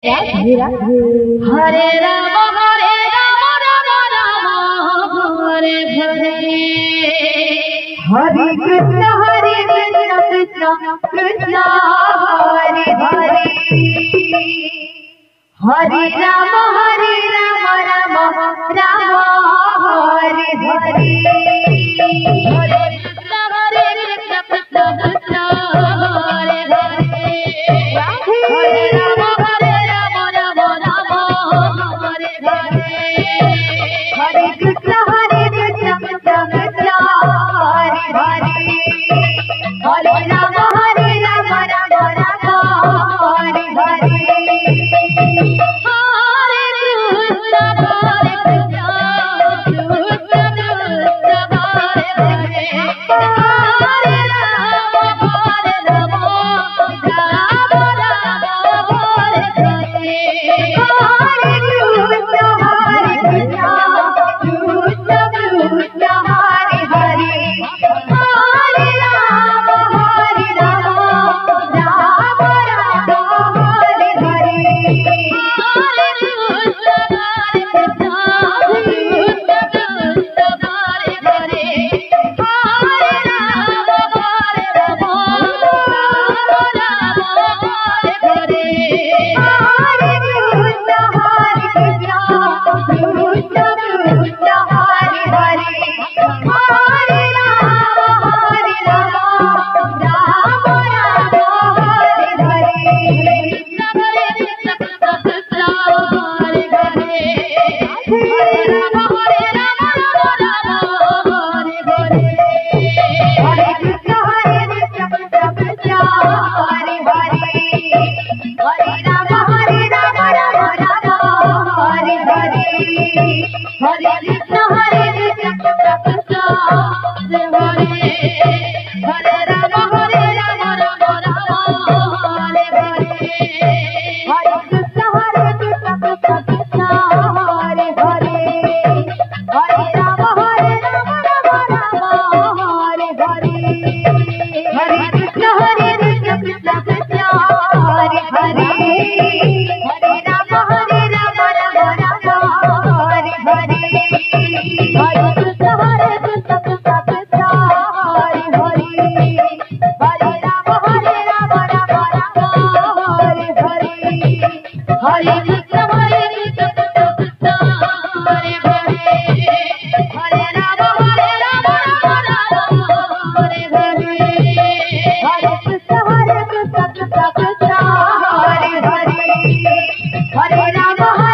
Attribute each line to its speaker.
Speaker 1: Radhe Radhe
Speaker 2: Hare Ram Ram Ram Hare Hare
Speaker 1: Hare Krishna Krishna Krishna Hare Hare Hare Ram Ram Ram Hare Hare
Speaker 2: Hare Krishna Krishna Krishna Hare Hare Hare Ram Ram Ram Hare Hare
Speaker 1: Hare Krishna Krishna Krishna Hare Hare Hare Ram Ram Ram Hare Hare Hare Ram